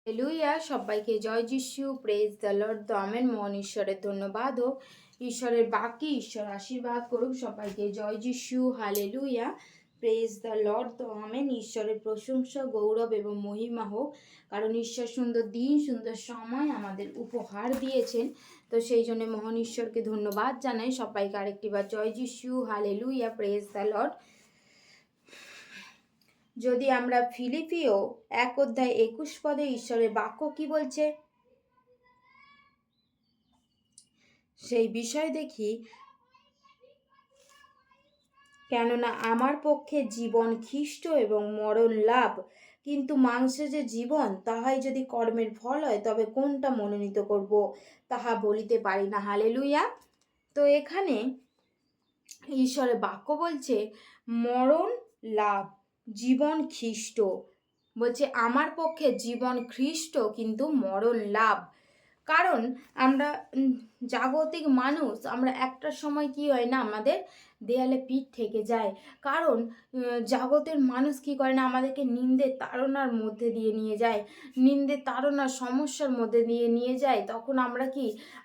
Hallelujah! সবাইকে জয় যিশু, praise the Lord. তো আমেন। মহান ঈশ্বরের ধন্যবাদ হোক, ঈশ্বরের বাকি ঈশ্বর আশীর্বাদ করুক সবাইকে। জয় যিশু, হালেলুয়া, প্রেজ দ্য লর্ড। তো আমেন। ঈশ্বরের প্রশংসা, গৌরব এবং মহিমা হোক, কারণ ঈশ্বর সুন্দর দিন, সুন্দর সময় আমাদের উপহার দিয়েছেন। তো সেই জন্য মহান ঈশ্বরকে ধন্যবাদ জানাই। সবাইকে আরেকটিবার জয় যিশু, হালেলুয়া, প্রেজ দ্য লর্ড। যদি আমরা ফিলিপিও 1:21 ঈশ্বরের বাক্য কি বলছে সেই বিষয় দেখি। কেননা আমার পক্ষে জীবন খ্রিস্ট এবং মরণ লাভ, কিন্তু মাংসে যে জীবন তাহাই যদি কর্মের ফল হয়, তবে কোনটা মনোনীত করব তাহা বলিতে পারি না। হালেলুয়া! তো এখানে ঈশ্বরের বাক্য বলছে মরণ লাভ, জীবন খ্রিস্ট। বলছে আমার পক্ষে জীবন খ্রিস্ট, কিন্তু মরণ লাভ। কারণ আমরা জাগতিক মানুষ, আমরা একটা সময় কি হয় না, আমাদের দেয়ালে পিঠ থেকে যায়। কারণ জগতের মানুষ কি করে না, আমাদেরকে নিন্দের তাড়নার মধ্যে দিয়ে নিয়ে যায়, নিন্দের তাড়নার সমস্যার মধ্যে দিয়ে নিয়ে যায়। তখন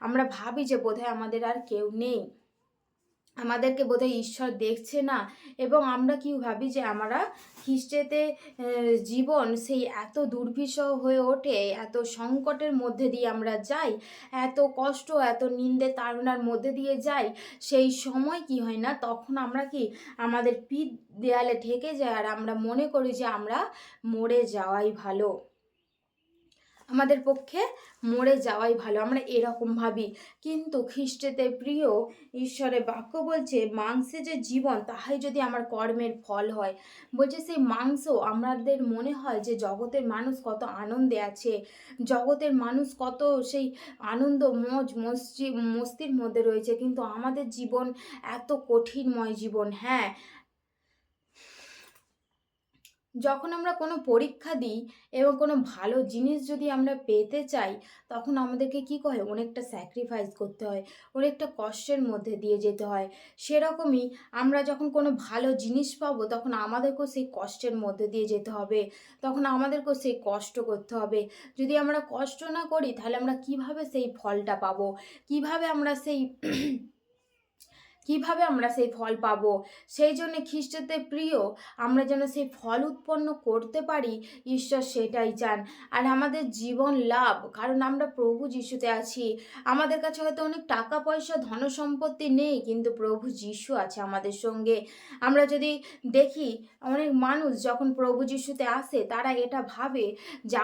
আমরা ভাবি যে বোধহয় আমাদের আর কেউ নেই, আমাদেরকে বোধহয় ঈশ্বর দেখছে না। এবং আমরা কি ভাবি যে আমরা খ্রিস্টেতে জীবন সেই এত দুর্বিষহ হয়ে ওঠে, এত সংকটের মধ্যে দিয়ে আমরা যাই, এত কষ্ট, এত নিন্দে তাড়নার মধ্যে দিয়ে যাই। সেই সময় কি হয় না, তখন আমরা আমাদের পিঠ দেয়ালে ঠেকে যায়, আর আমরা মনে করি যে আমরা মরে যাওয়াই ভালো, আমাদের পক্ষে মরে যাওয়াই ভালো, আমরা এরকম ভাবি। কিন্তু খ্রিস্টেতে প্রিয় ঈশ্বরের বাক্য বলছে মাংসে যে জীবন তাহাই যদি আমার কর্মের ফল হয়। বলছে সেই মাংস, আমাদের মনে হয় যে জগতের মানুষ কত আনন্দে আছে, জগতের মানুষ কত সেই আনন্দ মস্তির মধ্যে রয়েছে, কিন্তু আমাদের জীবন এত কঠিনময় জীবন। হ্যাঁ, যখন আমরা কোনো পরীক্ষা দিই এবং কোনো ভালো জিনিস যদি আমরা পেতে চাই, তখন আমাদেরকে কী করে অনেকটা স্যাক্রিফাইস করতে হয়, অনেকটা কষ্টের মধ্যে দিয়ে যেতে হয়। সেরকমই আমরা যখন কোনো ভালো জিনিস পাবো, তখন আমাদেরকেও সেই কষ্টের মধ্যে দিয়ে যেতে হবে, তখন আমাদেরকেও সেই কষ্ট করতে হবে। যদি আমরা কষ্ট না করি, তাহলে আমরা কিভাবে সেই ফলটা পাবো, কিভাবে আমরা সেই ফল পাবো? সেই জন্য খ্রিস্টতে প্রিয় আমরা যেন সেই ফল উৎপন্ন করতে পারি, ঈশ্বর সেটাই চান। আর আমাদের জীবন লাভ, কারণ আমরা প্রভু যিশুতে আছি। আমাদের কাছে হয়তো অনেক টাকা পয়সা ধন সম্পত্তি নেই, কিন্তু প্রভু যিশু আছে আমাদের সঙ্গে। আমরা যদি দেখি, অনেক মানুষ যখন প্রভু যিশুতে আসে, তারা এটা ভাবে যে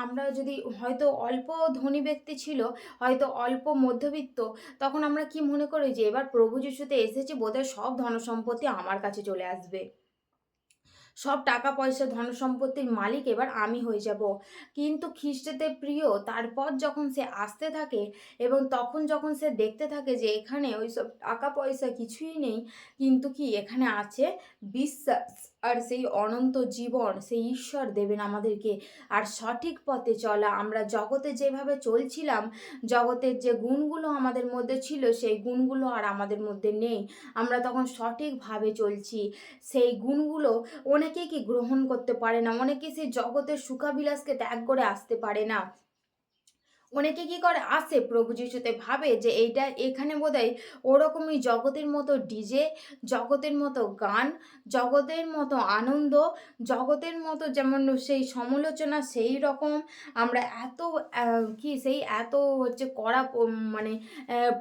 আমরা যদি হয়তো অল্প ধনী ব্যক্তি ছিল, হয়তো অল্প মধ্যবিত্ত, তখন আমরা কি মনে করি যে এবার প্রভু যিশুতে এসেছি, বোধহয় সব ধনসম্পত্তি আমার কাছে চলে আসবে, সব টাকা পয়সা ধন সম্পত্তির মালিক এবার আমি হয়ে যাব। কিন্তু খ্রিস্টেতে প্রিয় তারপর যখন সে আসতে থাকে, এবং তখন যখন সে দেখতে থাকে যে এখানে ওই সব টাকা পয়সা কিছুই নেই, কিন্তু এখানে আছে বিশ্বাস আর সেই অনন্ত জীবন, সেই ঈশ্বর দেবেন আমাদেরকে। আর সঠিক পথে চলা, আমরা জগতে যেভাবে চলছিলাম, জগতের যে গুণগুলো আমাদের মধ্যে ছিল, সেই গুণগুলো আর আমাদের মধ্যে নেই। আমরা তখন সঠিকভাবে চলছি, সেই গুণগুলো অনেকেই গ্রহণ করতে পারে না, অনেকে সেই জগতের সুখাবিলাসকে ত্যাগ করে আসতে পারে না। অনেকে কি করে আসে প্রভু যিশুতে, ভাবে যে এইটা এখানে বোধহয় ওরকমই জগতের মতো ডিজে, জগতের মতো গান, জগতের মতো আনন্দ, জগতের মতো যেমন সেই সমালোচনা, সেই রকম আমরা এত সেই এত হচ্ছে কড়া মানে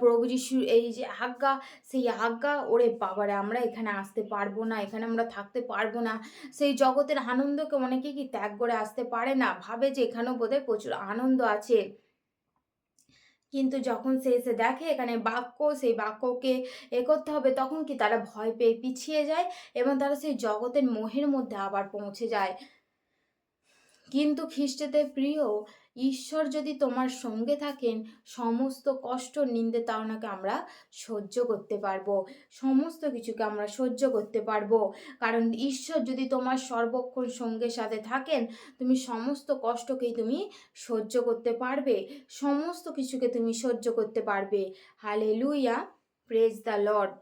প্রভু যিশু এই যে আজ্ঞা, সেই আজ্ঞা, ওরে বাবারে আমরা এখানে আসতে পারবো না, এখানে আমরা থাকতে পারবো না। সেই জগতের আনন্দকে অনেকে ত্যাগ করে আসতে পারে না, ভাবে যে এখানেও বোধহয় প্রচুর আনন্দ আছে। কিন্তু যখন সে এসে দেখে এখানে বাক্য, সেই বাক্যকে করতে হবে, তখন তারা ভয় পেয়ে পিছিয়ে যায়, এবং তারা সেই জগতের মোহের মধ্যে আবার পৌঁছে যায়। কিন্তু খ্রিস্টেতে প্রিয় ঈশ্বর যদি তোমার সঙ্গে থাকেন, সমস্ত কষ্ট নিন্দে তাড়নাকে আমরা সহ্য করতে পারবো, সমস্ত কিছুকে আমরা সহ্য করতে পারবো। কারণ ঈশ্বর যদি তোমার সর্বক্ষণ সঙ্গের সাথে থাকেন, তুমি সমস্ত কষ্টকেই তুমি সহ্য করতে পারবে, সমস্ত কিছুকে তুমি সহ্য করতে পারবে। Hallelujah, praise the Lord.